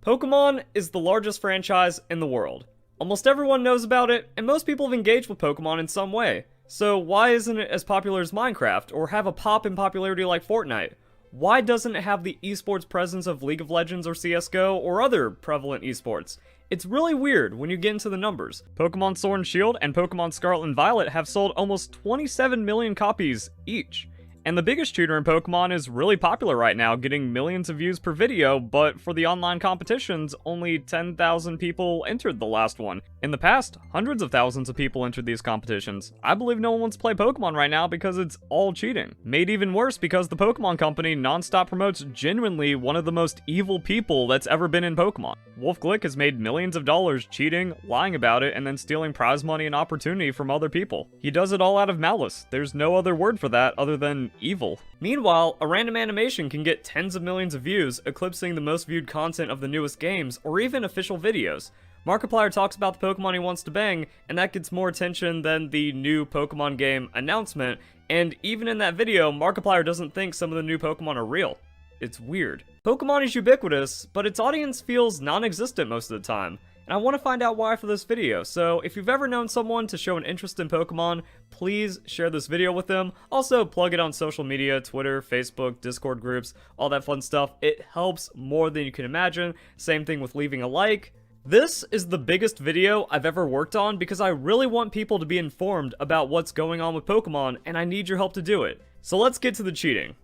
Pokemon is the largest franchise in the world. Almost everyone knows about it, and most people have engaged with Pokemon in some way. So why isn't it as popular as Minecraft, or have a pop in popularity like Fortnite? Why doesn't it have the esports presence of League of Legends or CSGO or other prevalent esports? It's really weird when you get into the numbers. Pokemon Sword and Shield and Pokemon Scarlet and Violet have sold almost 27 million copies each. And the biggest shooter in Pokemon is really popular right now, getting millions of views per video, but for the online competitions, only 10,000 people entered the last one. In the past, hundreds of thousands of people entered these competitions. I believe no one wants to play Pokemon right now because it's all cheating. Made even worse because the Pokemon company nonstop promotes genuinely one of the most evil people that's ever been in Pokemon. Wolfe Glick has made millions of dollars cheating, lying about it, and then stealing prize money and opportunity from other people. He does it all out of malice. There's no other word for that other than evil. Meanwhile, a random animation can get tens of millions of views, eclipsing the most viewed content of the newest games, or even official videos. Markiplier talks about the Pokemon he wants to bang, and that gets more attention than the new Pokemon game announcement, and even in that video, Markiplier doesn't think some of the new Pokemon are real. It's weird. Pokemon is ubiquitous, but its audience feels non-existent most of the time. And I want to find out why for this video, so if you've ever known someone to show an interest in Pokemon, please share this video with them. Also, plug it on social media, Twitter, Facebook, Discord groups, all that fun stuff. It helps more than you can imagine. Same thing with leaving a like. This is the biggest video I've ever worked on because I really want people to be informed about what's going on with Pokemon, and I need your help to do it. So let's get to the cheating.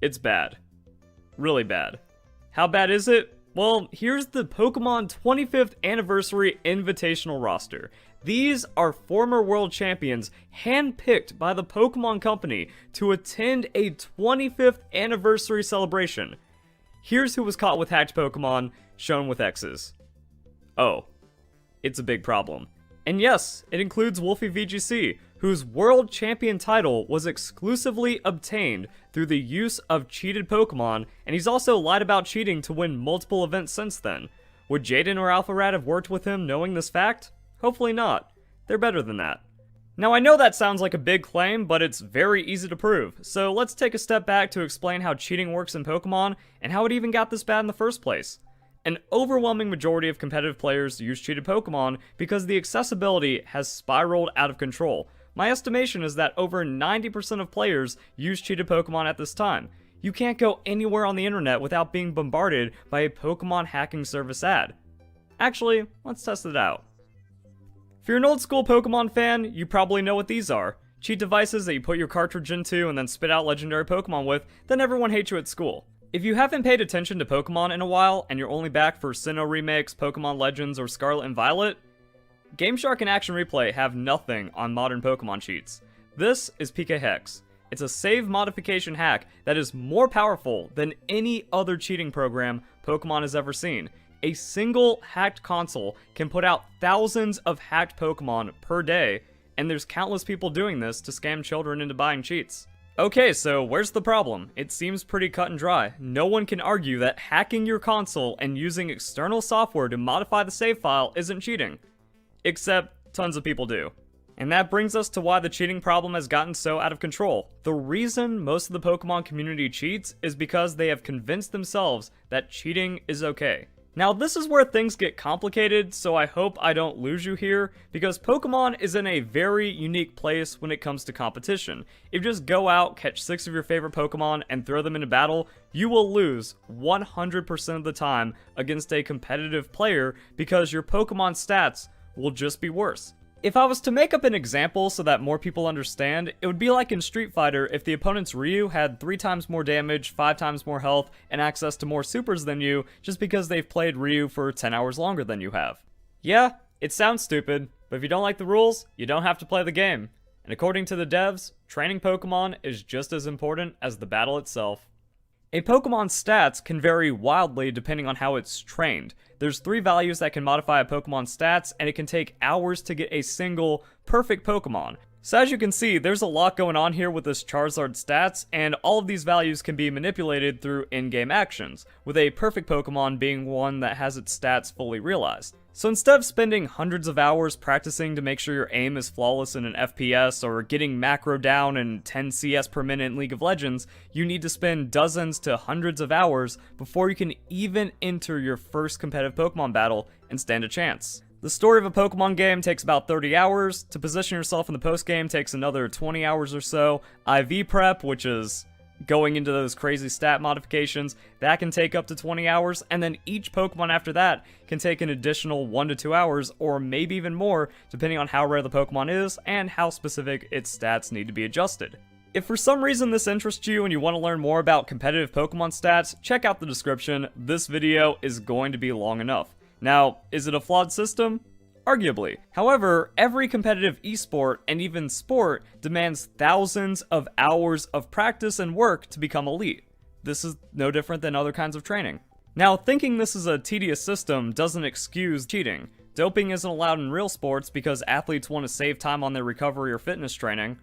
It's bad. Really bad. How bad is it? Well, here's the Pokemon 25th Anniversary Invitational roster. These are former world champions handpicked by the Pokemon Company to attend a 25th anniversary celebration. Here's who was caught with hacked Pokemon, shown with X's. Oh, it's a big problem. And yes, it includes WolfeyVGC, whose world champion title was exclusively obtained through the use of cheated Pokemon, and he's also lied about cheating to win multiple events since then. Would Jaden or Alpharad have worked with him knowing this fact? Hopefully not. They're better than that. Now I know that sounds like a big claim, but it's very easy to prove, so let's take a step back to explain how cheating works in Pokemon, and how it even got this bad in the first place. An overwhelming majority of competitive players use cheated Pokemon because the accessibility has spiraled out of control. My estimation is that over 90% of players use cheated Pokemon at this time. You can't go anywhere on the internet without being bombarded by a Pokemon hacking service ad. Actually, let's test it out. If you're an old school Pokemon fan, you probably know what these are. Cheat devices that you put your cartridge into and then spit out legendary Pokemon with, then everyone hates you at school. If you haven't paid attention to Pokemon in a while, and you're only back for Sinnoh remakes, Pokemon Legends, or Scarlet and Violet, GameShark and Action Replay have nothing on modern Pokemon cheats. This is PK Hex. It's a save modification hack that is more powerful than any other cheating program Pokemon has ever seen. A single hacked console can put out thousands of hacked Pokemon per day, and there's countless people doing this to scam children into buying cheats. Okay, so where's the problem? It seems pretty cut and dry. No one can argue that hacking your console and using external software to modify the save file isn't cheating. Except, tons of people do. And that brings us to why the cheating problem has gotten so out of control. The reason most of the Pokemon community cheats is because they have convinced themselves that cheating is okay. Now this is where things get complicated, so I hope I don't lose you here, because Pokemon is in a very unique place when it comes to competition. If you just go out, catch 6 of your favorite Pokemon, and throw them into battle, you will lose 100% of the time against a competitive player because your Pokemon stats will just be worse. If I was to make up an example so that more people understand, it would be like in Street Fighter if the opponent's Ryu had 3 times more damage, 5 times more health, and access to more supers than you just because they've played Ryu for 10 hours longer than you have. Yeah, it sounds stupid, but if you don't like the rules, you don't have to play the game. And according to the devs, training Pokemon is just as important as the battle itself. A Pokemon's stats can vary wildly depending on how it's trained. There's 3 values that can modify a Pokemon's stats, and it can take hours to get a single perfect Pokemon. So as you can see, there's a lot going on here with this Charizard stats, and all of these values can be manipulated through in-game actions, with a perfect Pokemon being one that has its stats fully realized. So instead of spending hundreds of hours practicing to make sure your aim is flawless in an FPS, or getting macro down in 10 CS per minute in League of Legends, you need to spend dozens to hundreds of hours before you can even enter your first competitive Pokemon battle and stand a chance. The story of a Pokemon game takes about 30 hours, to position yourself in the post-game takes another 20 hours or so, IV prep, which is going into those crazy stat modifications, that can take up to 20 hours, and then each Pokemon after that can take an additional 1 to 2 hours, or maybe even more, depending on how rare the Pokemon is and how specific its stats need to be adjusted. If for some reason this interests you and you want to learn more about competitive Pokemon stats, check out the description. This video is going to be long enough. Now, is it a flawed system? Arguably. However, every competitive esport and even sport demands thousands of hours of practice and work to become elite. This is no different than other kinds of training. Now, thinking this is a tedious system doesn't excuse cheating. Doping isn't allowed in real sports because athletes want to save time on their recovery or fitness training.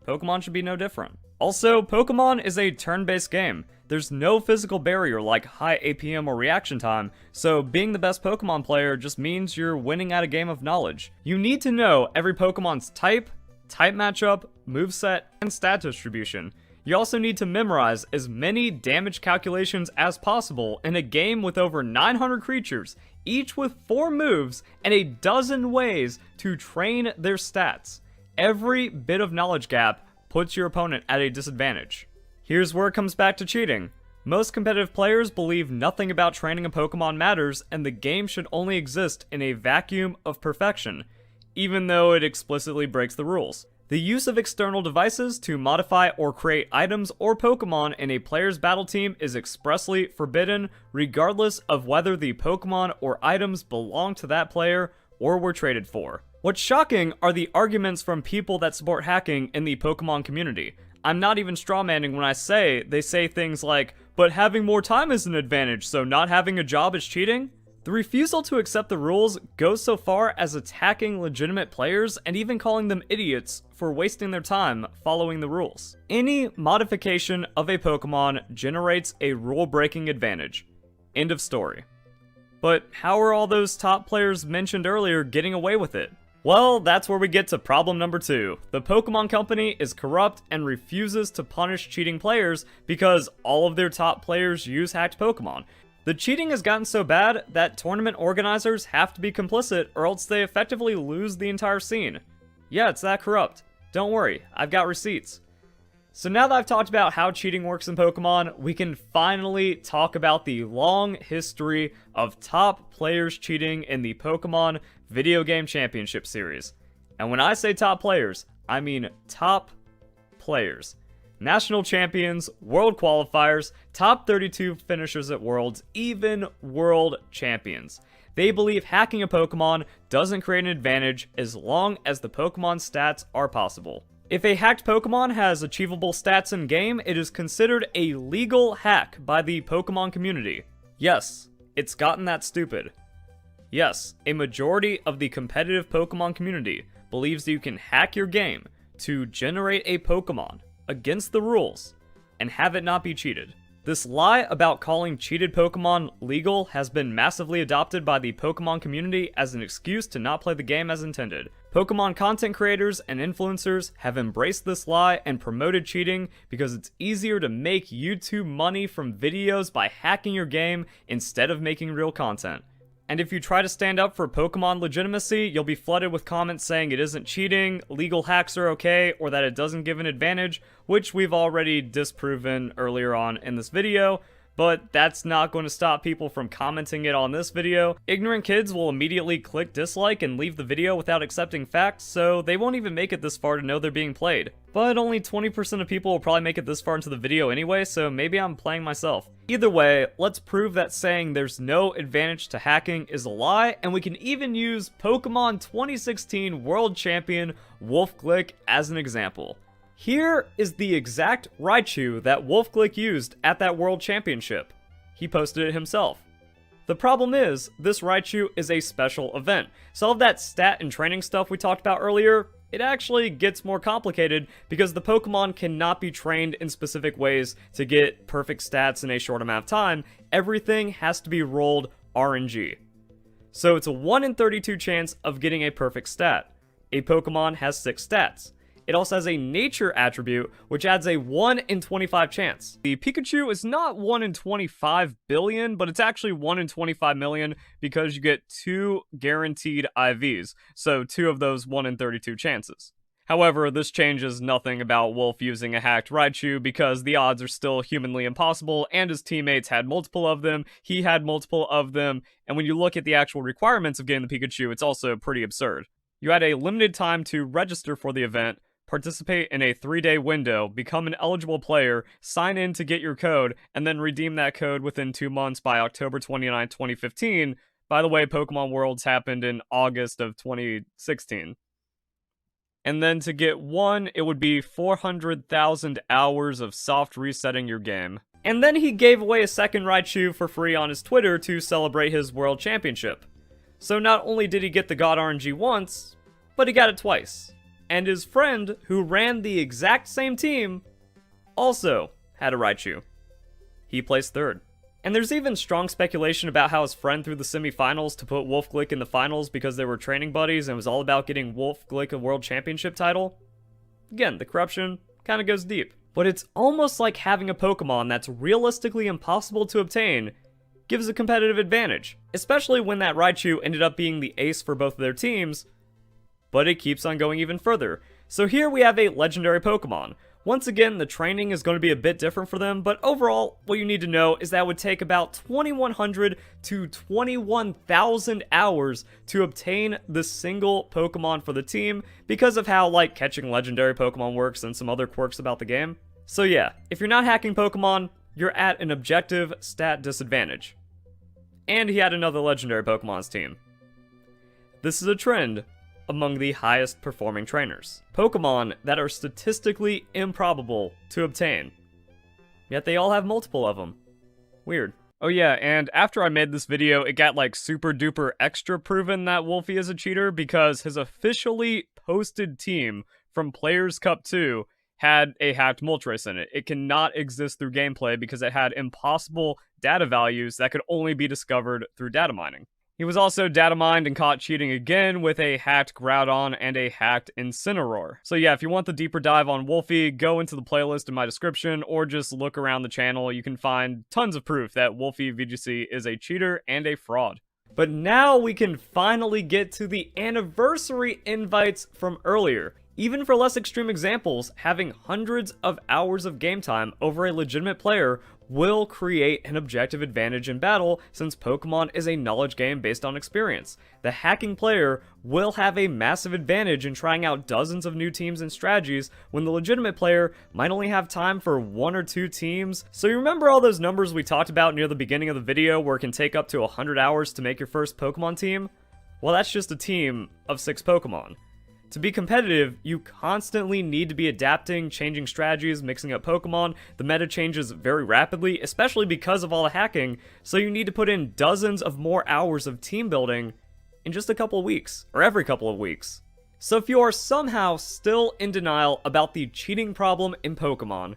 Pokemon should be no different. Also, Pokemon is a turn-based game. There's no physical barrier like high APM or reaction time, so being the best Pokemon player just means you're winning at a game of knowledge. You need to know every Pokemon's type matchup, moveset, and stat distribution. You also need to memorize as many damage calculations as possible in a game with over 900 creatures, each with 4 moves and a dozen ways to train their stats. Every bit of knowledge gap puts your opponent at a disadvantage. Here's where it comes back to cheating. Most competitive players believe nothing about training a Pokemon matters, and the game should only exist in a vacuum of perfection, even though it explicitly breaks the rules. The use of external devices to modify or create items or Pokemon in a player's battle team is expressly forbidden, regardless of whether the Pokemon or items belong to that player or were traded for. What's shocking are the arguments from people that support hacking in the Pokemon community. I'm not even strawmanning when I say they say things like, but having more time is an advantage, so not having a job is cheating? The refusal to accept the rules goes so far as attacking legitimate players and even calling them idiots for wasting their time following the rules. Any modification of a Pokemon generates a rule-breaking advantage. End of story. But how are all those top players mentioned earlier getting away with it? Well, that's where we get to problem number 2. The Pokemon Company is corrupt and refuses to punish cheating players because all of their top players use hacked Pokemon. The cheating has gotten so bad that tournament organizers have to be complicit or else they effectively lose the entire scene. Yeah, it's that corrupt. Don't worry, I've got receipts. So now that I've talked about how cheating works in Pokemon, we can finally talk about the long history of top players cheating in the Pokemon Video Game Championship Series. And when I say top players, I mean top players. National champions, world qualifiers, top 32 finishers at Worlds, even world champions. They believe hacking a Pokemon doesn't create an advantage as long as the Pokemon stats are possible. If a hacked Pokemon has achievable stats in-game, it is considered a legal hack by the Pokemon community. Yes, it's gotten that stupid. Yes, a majority of the competitive Pokemon community believes that you can hack your game to generate a Pokemon against the rules and have it not be cheated. This lie about calling cheated Pokemon legal has been massively adopted by the Pokemon community as an excuse to not play the game as intended. Pokemon content creators and influencers have embraced this lie and promoted cheating because it's easier to make YouTube money from videos by hacking your game instead of making real content. And if you try to stand up for Pokemon legitimacy, you'll be flooded with comments saying it isn't cheating, legal hacks are okay, or that it doesn't give an advantage, which we've already disproven earlier on in this video, but that's not going to stop people from commenting it on this video. Ignorant kids will immediately click dislike and leave the video without accepting facts, so they won't even make it this far to know they're being played. But only 20% of people will probably make it this far into the video anyway, so maybe I'm playing myself. Either way, let's prove that saying there's no advantage to hacking is a lie, and we can even use Pokemon 2016 World Champion Wolfe Glick as an example. Here is the exact Raichu that Wolfe Glick used at that World Championship. He posted it himself. The problem is, this Raichu is a special event, so all of that stat and training stuff we talked about earlier it actually gets more complicated because the Pokemon cannot be trained in specific ways to get perfect stats in a short amount of time. Everything has to be rolled RNG. So it's a 1 in 32 chance of getting a perfect stat. A Pokemon has 6 stats. It also has a nature attribute, which adds a 1 in 25 chance. The Pikachu is not 1 in 25 billion, but it's actually 1 in 25 million because you get 2 guaranteed IVs, so 2 of those 1 in 32 chances. However, this changes nothing about Wolfe using a hacked Raichu because the odds are still humanly impossible, and his teammates had multiple of them, he had multiple of them, and when you look at the actual requirements of getting the Pikachu, it's also pretty absurd. You had a limited time to register for the event, participate in a 3-day window, become an eligible player, sign in to get your code, and then redeem that code within 2 months by October 29, 2015. By the way, Pokemon Worlds happened in August of 2016. And then to get one, it would be 400,000 hours of soft resetting your game. And then he gave away a second Raichu for free on his Twitter to celebrate his World Championship. So not only did he get the God RNG once, but he got it twice. And his friend, who ran the exact same team, also had a Raichu. He placed third. And there's even strong speculation about how his friend threw the semifinals to put Wolfe Glick in the finals because they were training buddies and it was all about getting Wolfe Glick a world championship title. Again, the corruption kind of goes deep. But it's almost like having a Pokemon that's realistically impossible to obtain gives a competitive advantage, especially when that Raichu ended up being the ace for both of their teams, but it keeps on going even further. So here we have a legendary Pokemon. Once again, the training is going to be a bit different for them, but overall, what you need to know is that it would take about 2,100 to 21,000 hours to obtain the single Pokemon for the team because of how, like, catching legendary Pokemon works and some other quirks about the game. So yeah, if you're not hacking Pokemon, you're at an objective stat disadvantage. And he had another legendary Pokemon's team. This is a trend among the highest performing trainers. Pokemon that are statistically improbable to obtain. Yet they all have multiple of them. Weird. Oh yeah, and after I made this video, it got like super duper extra proven that Wolfie is a cheater because his officially posted team from Players Cup 2 had a hacked Moltres in it. It cannot exist through gameplay because it had impossible data values that could only be discovered through data mining. He was also data mined and caught cheating again with a hacked Groudon and a hacked Incineroar. So yeah, if you want the deeper dive on Wolfie, go into the playlist in my description or just look around the channel. You can find tons of proof that WolfeyVGC is a cheater and a fraud. But now we can finally get to the anniversary invites from earlier. Even for less extreme examples, having hundreds of hours of game time over a legitimate player will create an objective advantage in battle since Pokemon is a knowledge game based on experience. The hacking player will have a massive advantage in trying out dozens of new teams and strategies when the legitimate player might only have time for 1 or 2 teams. So you remember all those numbers we talked about near the beginning of the video where it can take up to 100 hours to make your first Pokemon team? Well, that's just a team of 6 Pokemon. To be competitive, you constantly need to be adapting, changing strategies, mixing up Pokemon. The meta changes very rapidly, especially because of all the hacking, so you need to put in dozens of more hours of team building in just a couple of weeks, or every couple of weeks. So if you are somehow still in denial about the cheating problem in Pokemon,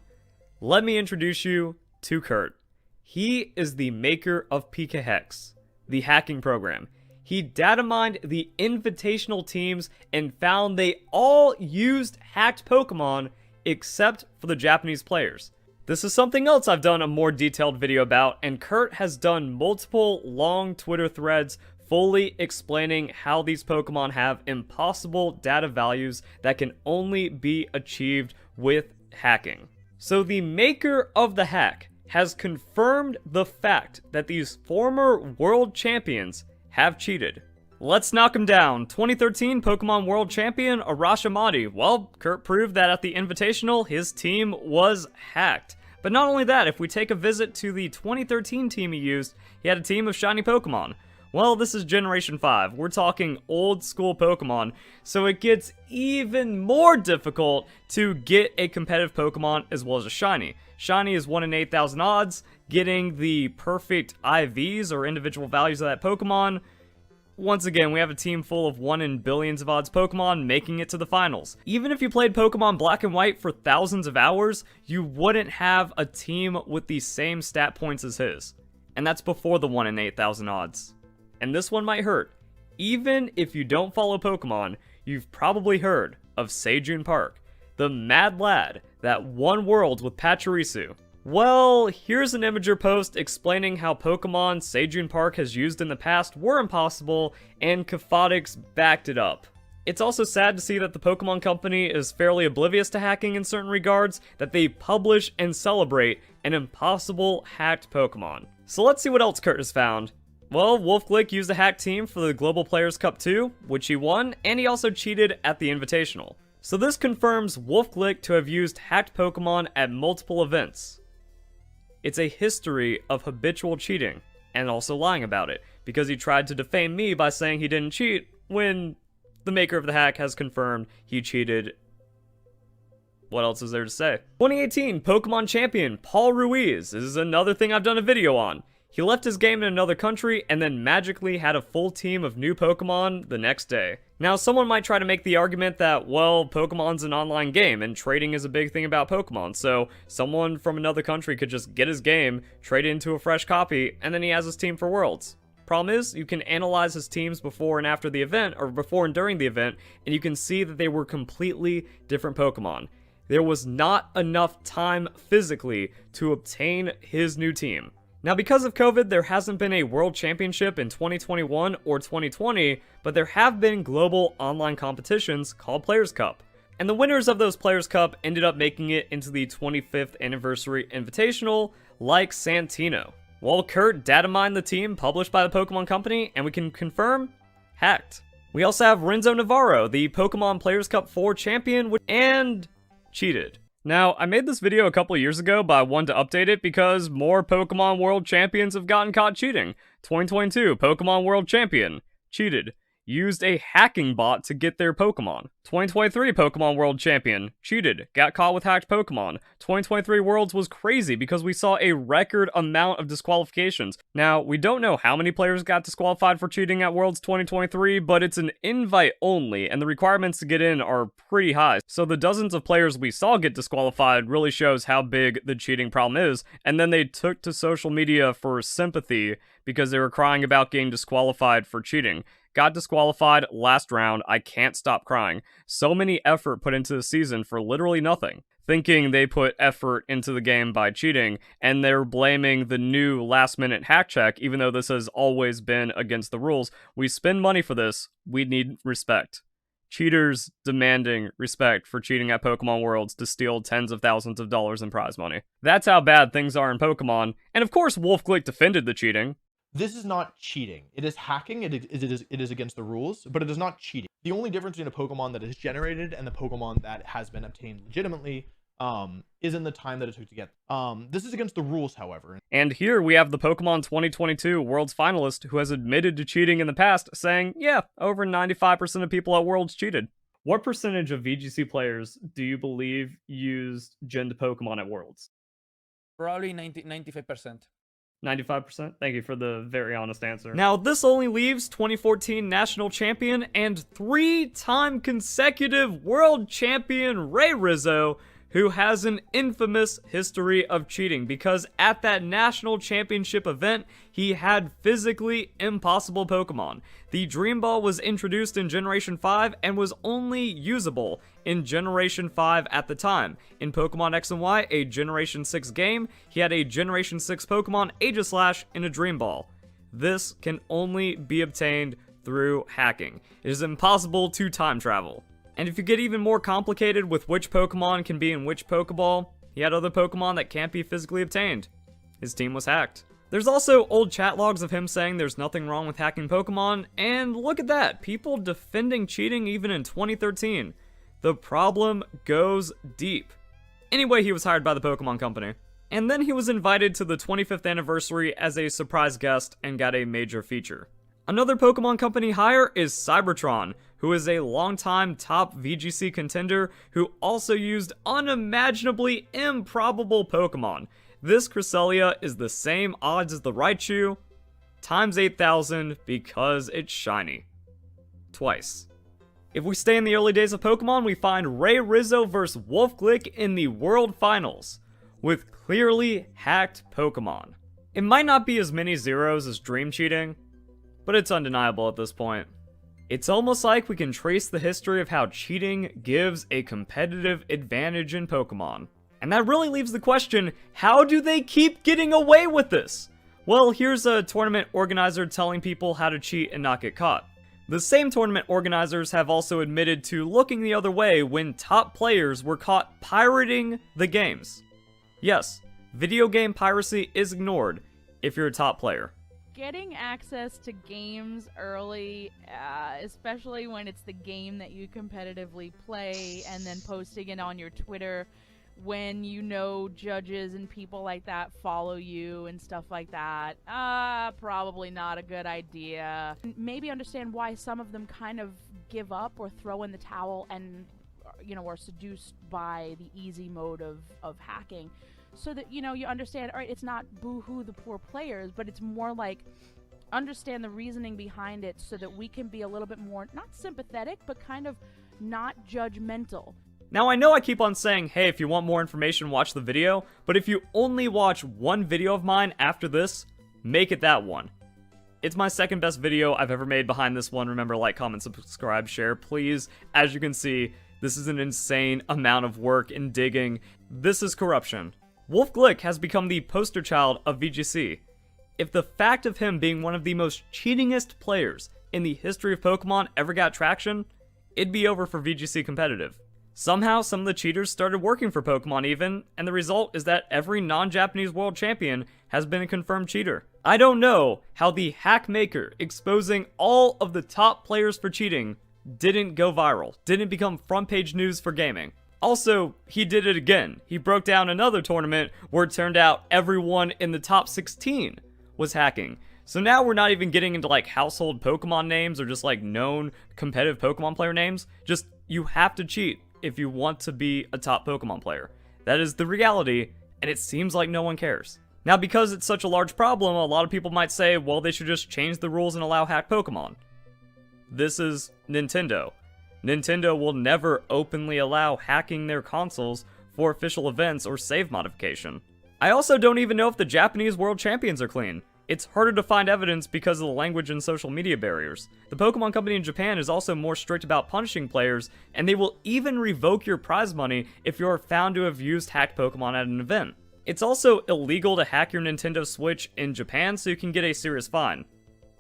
let me introduce you to Kurt. He is the maker of Pika Hex, the hacking program. He data mined the invitational teams and found they all used hacked Pokemon except for the Japanese players. This is something else I've done a more detailed video about, and Kurt has done multiple long Twitter threads fully explaining how these Pokemon have impossible data values that can only be achieved with hacking. So the maker of the hack has confirmed the fact that these former world champions have cheated. Let's knock him down. 2013 Pokemon World Champion Arashimadi. Well, Kurt proved that at the Invitational, his team was hacked. But not only that, if we take a visit to the 2013 team he used, he had a team of shiny Pokemon. Well, this is Generation 5. We're talking old school Pokemon, so it gets even more difficult to get a competitive Pokemon as well as a shiny. Shiny is 1 in 8,000 odds. Getting the perfect IVs or individual values of that Pokemon once again, we have a team full of 1 in billions of odds Pokemon making it to the finals. Even if you played Pokemon Black and White for thousands of hours, you wouldn't have a team with the same stat points as his. And that's before the 1 in 8,000 odds. And this one might hurt. Even if you don't follow Pokemon, you've probably heard of Sejun Park, the mad lad that won Worlds with Pachirisu. Well, here's an Imager post explaining how Pokemon Sejun Park has used in the past were impossible, and Cafotix backed it up. It's also sad to see that the Pokemon Company is fairly oblivious to hacking in certain regards, that they publish and celebrate an impossible hacked Pokemon. So let's see what else Kurt has found. Well, Wolfe Glick used a hacked team for the Global Players Cup 2, which he won, and he also cheated at the Invitational. So this confirms Wolfe Glick to have used hacked Pokemon at multiple events. It's a history of habitual cheating, and also lying about it, because he tried to defame me by saying he didn't cheat, when the maker of the hack has confirmed he cheated. What else is there to say? 2018 Pokemon Champion Paul Ruiz. This is another thing I've done a video on. He left his game in another country and then magically had a full team of new Pokemon the next day. Now, someone might try to make the argument that, well, Pokemon's an online game and trading is a big thing about Pokemon, so someone from another country could just get his game, trade it into a fresh copy, and then he has his team for Worlds. Problem is, you can analyze his teams before and after the event, or before and during the event, and you can see that they were completely different Pokemon. There was not enough time physically to obtain his new team. Now, because of COVID, there hasn't been a World Championship in 2021 or 2020, but there have been global online competitions called Players Cup. And the winners of those Players Cup ended up making it into the 25th Anniversary Invitational, like Santino. Well, Kurt data mined the team published by the Pokemon Company, and we can confirm, hacked. We also have Renzo Navarro, the Pokemon Players Cup 4 champion, and cheated. Now, I made this video a couple years ago, but I wanted to update it because more Pokemon World Champions have gotten caught cheating. 2022, Pokemon World Champion, cheated. Used a hacking bot to get their Pokemon. 2023 Pokemon World Champion, cheated, got caught with hacked Pokemon. 2023 Worlds was crazy because we saw a record amount of disqualifications. Now, we don't know how many players got disqualified for cheating at Worlds 2023, but it's an invite only, and the requirements to get in are pretty high. So the dozens of players we saw get disqualified really shows how big the cheating problem is, and then they took to social media for sympathy because they were crying about getting disqualified for cheating. Got disqualified last round, I can't stop crying. So many effort put into the season for literally nothing. Thinking they put effort into the game by cheating, and they're blaming the new last-minute hack check, even though this has always been against the rules. We spend money for this, we need respect. Cheaters demanding respect for cheating at Pokemon Worlds to steal tens of thousands of dollars in prize money. That's how bad things are in Pokemon, and of course Wolfe Glick defended the cheating. This is not cheating. It is hacking. It is against the rules, but it is not cheating. The only difference between a Pokemon that is generated and the Pokemon that has been obtained legitimately is in the time that it took to get. This is against the rules, however. And here we have the Pokemon 2022 Worlds finalist who has admitted to cheating in the past, saying, yeah, over 95% of people at Worlds cheated. What percentage of VGC players do you believe used Gen to Pokemon at Worlds? Probably 95%. 95%? Thank you for the very honest answer. Now, this only leaves 2014 national champion and 3-time consecutive world champion Ray Rizzo, who has an infamous history of cheating because at that national championship event, he had physically impossible Pokemon. The Dream Ball was introduced in Generation 5 and was only usable in Generation 5 at the time. In Pokemon X and Y, a Generation 6 game, he had a Generation 6 Pokemon Aegislash in a Dream Ball. This can only be obtained through hacking. It is impossible to time travel. And if you get even more complicated with which Pokemon can be in which Pokeball, he had other Pokemon that can't be physically obtained. His team was hacked. There's also old chat logs of him saying there's nothing wrong with hacking Pokemon, and look at that, people defending cheating even in 2013. The problem goes deep. Anyway, he was hired by the Pokemon Company. And then he was invited to the 25th anniversary as a surprise guest and got a major feature. Another Pokemon Company hire is Cybertron, who is a longtime top VGC contender who also used unimaginably improbable Pokemon. This Cresselia is the same odds as the Raichu, times 8,000 because it's shiny. Twice. If we stay in the early days of Pokemon, we find Ray Rizzo vs. Wolfe Glick in the World Finals, with clearly hacked Pokemon. It might not be as many zeros as Dream cheating, but it's undeniable at this point. It's almost like we can trace the history of how cheating gives a competitive advantage in Pokemon. And that really leaves the question, how do they keep getting away with this? Well, here's a tournament organizer telling people how to cheat and not get caught. The same tournament organizers have also admitted to looking the other way when top players were caught pirating the games. Yes, video game piracy is ignored if you're a top player. Getting access to games early, especially when it's the game that you competitively play, and then posting it on your Twitter when you know judges and people like that follow you and stuff like that, probably not a good idea. Maybe understand why some of them kind of give up or throw in the towel and, you know, are seduced by the easy mode of hacking. So that, you know, you understand, all right, it's not boo-hoo the poor players, but it's more like understand the reasoning behind it so that we can be a little bit more, not sympathetic, but kind of not judgmental. Now, I know I keep on saying, hey, if you want more information, watch the video, but if you only watch one video of mine after this, make it that one. It's my second best video I've ever made behind this one. Remember, like, comment, subscribe, share, please. As you can see, this is an insane amount of work and digging. This is corruption. Wolfe Glick has become the poster child of VGC. If the fact of him being one of the most cheatingest players in the history of Pokemon ever got traction, it'd be over for VGC competitive. Somehow, some of the cheaters started working for Pokemon even, and the result is that every non-Japanese world champion has been a confirmed cheater. I don't know how the hack maker exposing all of the top players for cheating didn't go viral, didn't become front page news for gaming. Also, he did it again. He broke down another tournament where it turned out everyone in the top 16 was hacking. So now we're not even getting into like household Pokemon names or just like known competitive Pokemon player names. Just, you have to cheat if you want to be a top Pokemon player. That is the reality, and it seems like no one cares. Now, because it's such a large problem, a lot of people might say, well, they should just change the rules and allow hacked Pokemon. This is Nintendo. Nintendo will never openly allow hacking their consoles for official events or save modification. I also don't even know if the Japanese world champions are clean. It's harder to find evidence because of the language and social media barriers. The Pokemon Company in Japan is also more strict about punishing players, and they will even revoke your prize money if you are found to have used hacked Pokemon at an event. It's also illegal to hack your Nintendo Switch in Japan, so you can get a serious fine.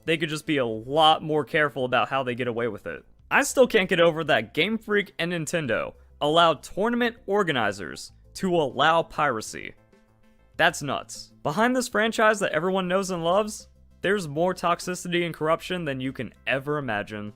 They could just be a lot more careful about how they get away with it. I still can't get over that Game Freak and Nintendo allowed tournament organizers to allow piracy. That's nuts. Behind this franchise that everyone knows and loves, there's more toxicity and corruption than you can ever imagine.